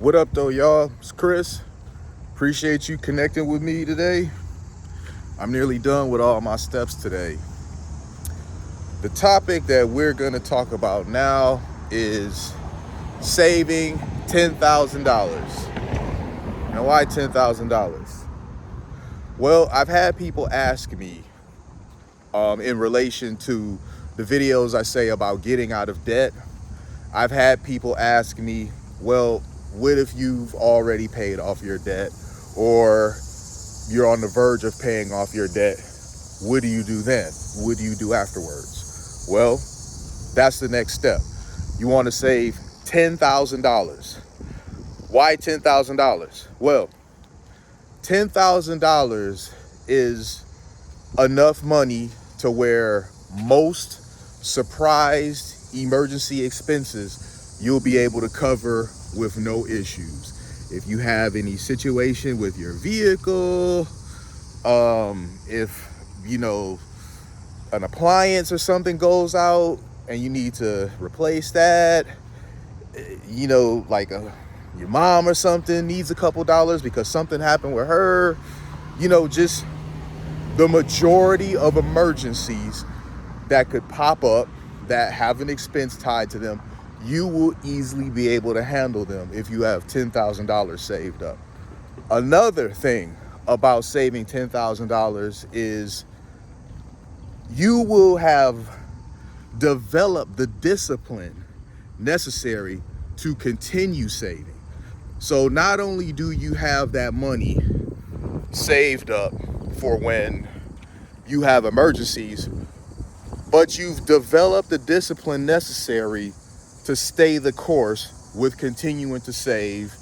What up though, y'all? It's Chris. Appreciate you connecting with me today. I'm nearly done with all my steps today. The topic that we're gonna talk about now is saving $10,000. Now, why $10,000? Well, I've had people ask me in relation to the videos I say about getting out of debt. I've had people ask me, well, what if you've already paid off your debt or you're on the verge of paying off your debt? What do you do then? What do you do afterwards? Well, that's the next step. You want to save $10,000. Why $10,000? Well, $10,000 is enough money to where most surprised emergency expenses you'll be able to cover with no issues. If you have any situation with your vehicle, if an appliance or something goes out and you need to replace that, your mom or something needs a couple dollars because something happened with her, just the majority of emergencies that could pop up that have an expense tied to them, you will easily be able to handle them if you have $10,000 saved up. Another thing about saving $10,000 is you will have developed the discipline necessary to continue saving. So not only do you have that money saved up for when you have emergencies, but you've developed the discipline necessary to stay the course with continuing to save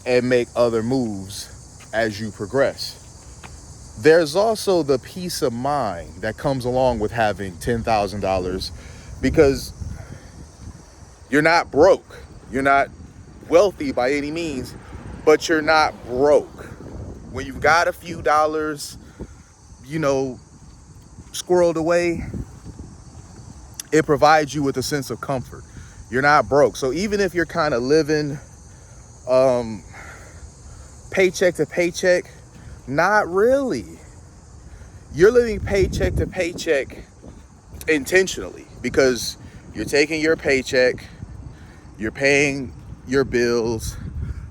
and make other moves as you progress. There's also the peace of mind that comes along with having $10,000 because you're not broke. You're not wealthy by any means, but you're not broke. When you've got a few dollars, squirreled away, it provides you with a sense of comfort. You're not broke. So even if you're kind of living paycheck to paycheck, not really. You're living paycheck to paycheck intentionally because you're taking your paycheck, you're paying your bills,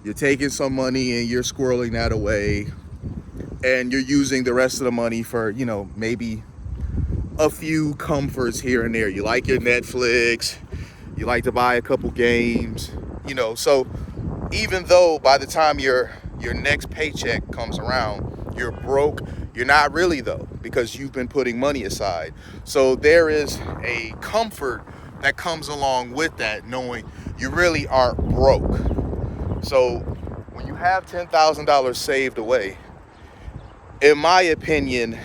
you're taking some money and you're squirreling that away, and you're using the rest of the money for, maybe a few comforts here and there. You like your Netflix, you like to buy a couple games, so even though by the time your next paycheck comes around, you're broke, you're not really though, because you've been putting money aside. So there is a comfort that comes along with that, knowing you really aren't broke. So when you have $10,000 saved away, in my opinion,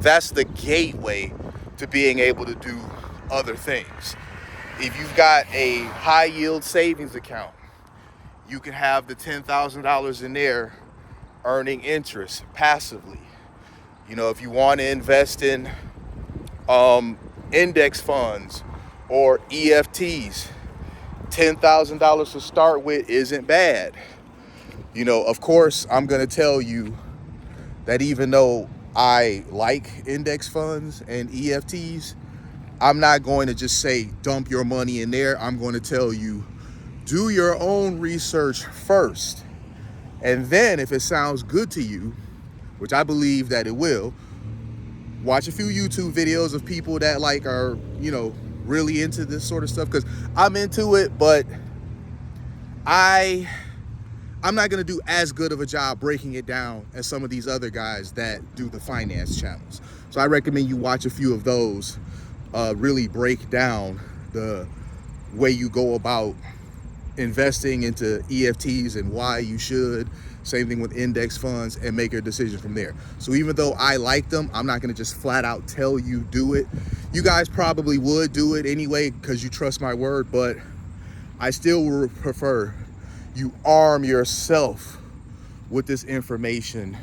that's the gateway to being able to do other things. If you've got a high yield savings account, you can have the $10,000 in there earning interest passively. If you want to invest in index funds or EFTs, $10,000 to start with isn't bad. Of course, I'm going to tell you that even though I like index funds and EFTs, I'm not going to just say dump your money in there. I'm going to tell you, do your own research first. And then if it sounds good to you, which I believe that it will, watch a few YouTube videos of people that are, really into this sort of stuff, because I'm into it, but I'm not going to do as good of a job breaking it down as some of these other guys that do the finance channels. So I recommend you watch a few of those, really break down the way you go about investing into EFTs and why you should. Same thing with index funds, and make your decision from there. So even though I like them, I'm not going to just flat out tell you do it. You guys probably would do it anyway because you trust my word, but I still would prefer you arm yourself with this information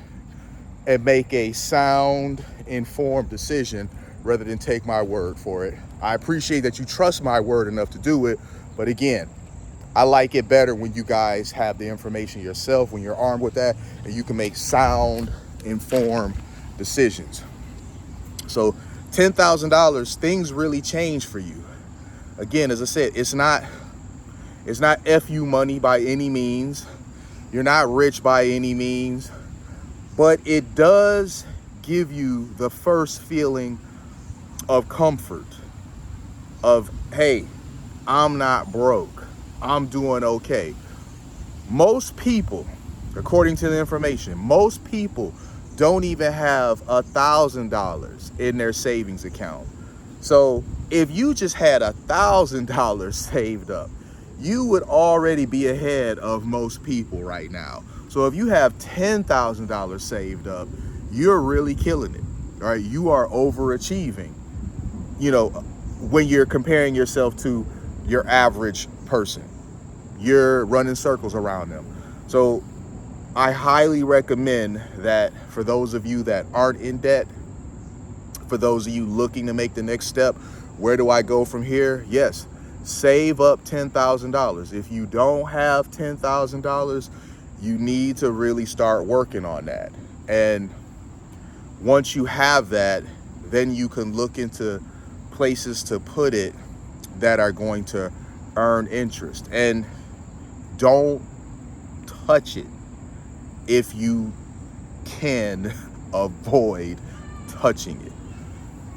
and make a sound, informed decision rather than take my word for it. I appreciate that you trust my word enough to do it, but again, I like it better when you guys have the information yourself, when you're armed with that, and you can make sound, informed decisions. So $10,000, things really change for you. Again, as I said, it's not FU money by any means. You're not rich by any means, but it does give you the first feeling of comfort of, hey, I'm not broke. I'm doing okay. Most people, according to the information, most people don't even have $1,000 in their savings account. So if you just had $1,000 saved up, you would already be ahead of most people right now. So if you have $10,000 saved up, you're really killing it, right? You are overachieving, when you're comparing yourself to your average person. You're running circles around them. So I highly recommend that for those of you that aren't in debt, for those of you looking to make the next step, where do I go from here? Yes, save up $10,000. If you don't have $10,000, you need to really start working on that. And once you have that, then you can look into places to put it that are going to earn interest. And don't touch it if you can avoid touching it.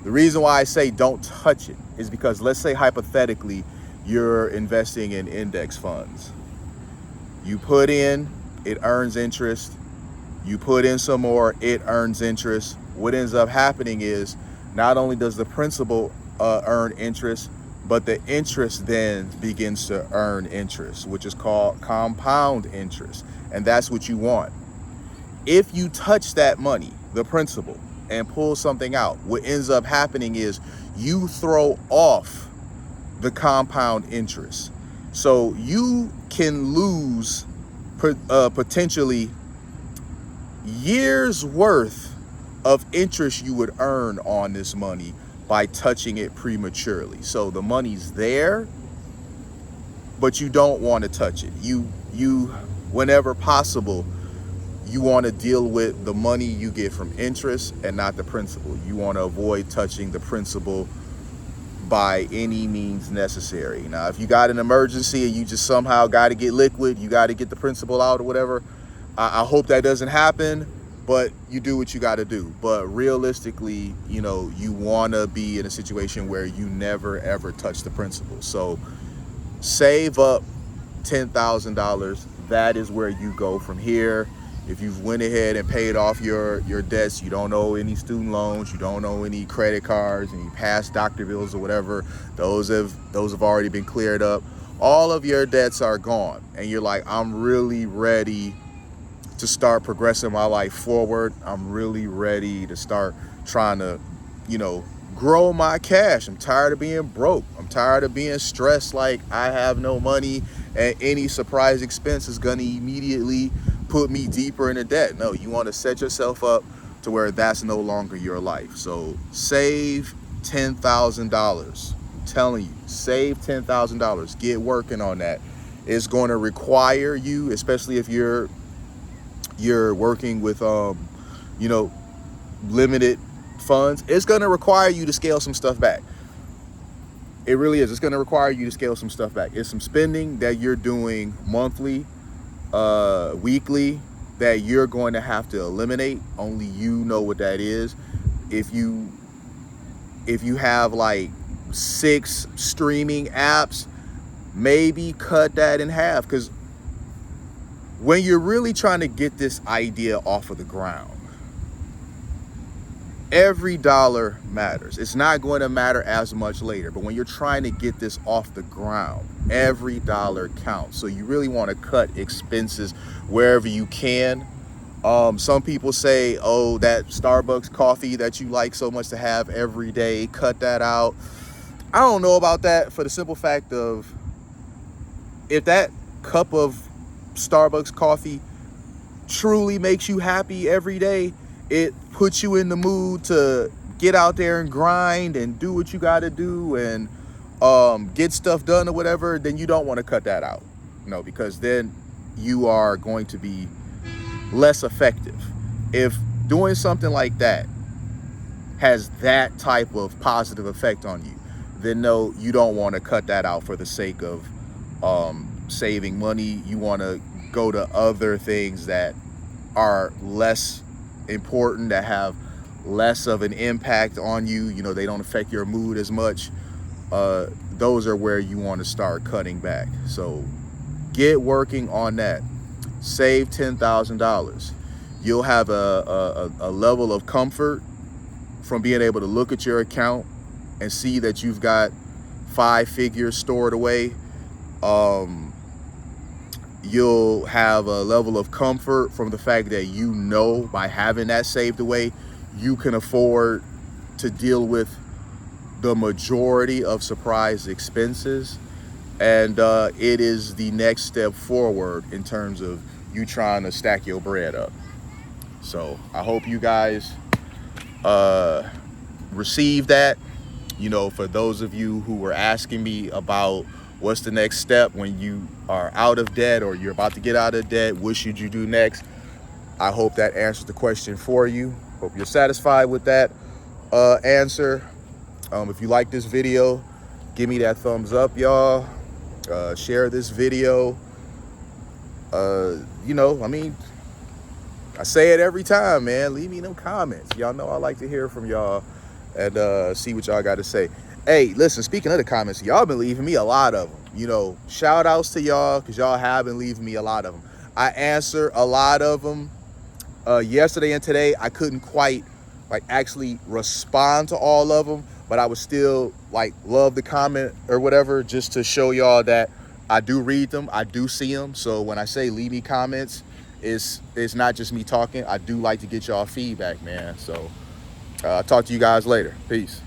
The reason why I say don't touch it is because, let's say hypothetically you're investing in index funds. You put in, it earns interest. You put in some more, it earns interest. What ends up happening is not only does the principal earn interest, but the interest then begins to earn interest, which is called compound interest. And that's what you want. If you touch that money, the principal, and pull something out, what ends up happening is you throw off the compound interest. So you can lose potentially years worth of interest you would earn on this money by touching it prematurely. So the money's there, but you don't want to touch it. You whenever possible, you want to deal with the money you get from interest and not the principal. You want to avoid touching the principal by any means necessary. Now, if you got an emergency and you just somehow got to get liquid, you got to get the principal out or whatever, I hope that doesn't happen, but you do what you got to do. But realistically, you want to be in a situation where you never, ever touch the principal. So save up $10,000. That is where you go from here. If you've went ahead and paid off your debts, you don't owe any student loans, you don't owe any credit cards, any past doctor bills or whatever, those have already been cleared up. All of your debts are gone, and you're like, I'm really ready to start progressing my life forward. I'm really ready to start trying to, grow my cash. I'm tired of being broke. I'm tired of being stressed like I have no money and any surprise expense is gonna immediately put me deeper into debt. No, you want to set yourself up to where that's no longer your life. So save $10,000. I'm telling you, save $10,000. Get working on that. It's going to require you, especially if you're working with limited funds, it's going to require you to scale some stuff back. It really is. It's going to require you to scale some stuff back. It's some spending that you're doing monthly, weekly, that you're going to have to eliminate. Only you know what that is. If you have like 6 streaming apps, maybe cut that in half, because when you're really trying to get this idea off of the ground, every dollar matters. It's not going to matter as much later, but when you're trying to get this off the ground, every dollar counts. So you really want to cut expenses wherever you can. Some people say, oh, that Starbucks coffee that you like so much to have every day, cut that out. I don't know about that, for the simple fact of, if that cup of Starbucks coffee truly makes you happy every day, it puts you in the mood to get out there and grind and do what you got to do and get stuff done or whatever, then you don't want to cut that out. because then you are going to be less effective. If doing something like that has that type of positive effect on you, then no, you don't want to cut that out for the sake of saving money. You want to go to other things that are less important, that have less of an impact on you. They don't affect your mood as much. Those are where you want to start cutting back. So get working on that. Save $10,000. You'll have a level of comfort from being able to look at your account and see that you've got 5 figures stored away. You'll have a level of comfort from the fact that by having that saved away, you can afford to deal with the majority of surprise expenses. And it is the next step forward in terms of you trying to stack your bread up. So I hope you guys receive that. For those of you who were asking me about what's the next step when you are out of debt or you're about to get out of debt, what should you do next? I hope that answers the question for you. Hope you're satisfied with that answer. If you like this video, give me that thumbs up, y'all. Share this video. I say it every time, man. Leave me them comments. Y'all know I like to hear from y'all and see what y'all got to say. Hey, listen, speaking of the comments, y'all been leaving me a lot of them. Shout outs to y'all, because y'all have been leaving me a lot of them. I answer a lot of them. Yesterday and today, I couldn't quite actually respond to all of them, but I would still love the comment or whatever, just to show y'all that I do read them, I do see them. So when I say leave me comments, it's not just me talking. I do like to get y'all feedback, man. So I'll talk to you guys later. Peace.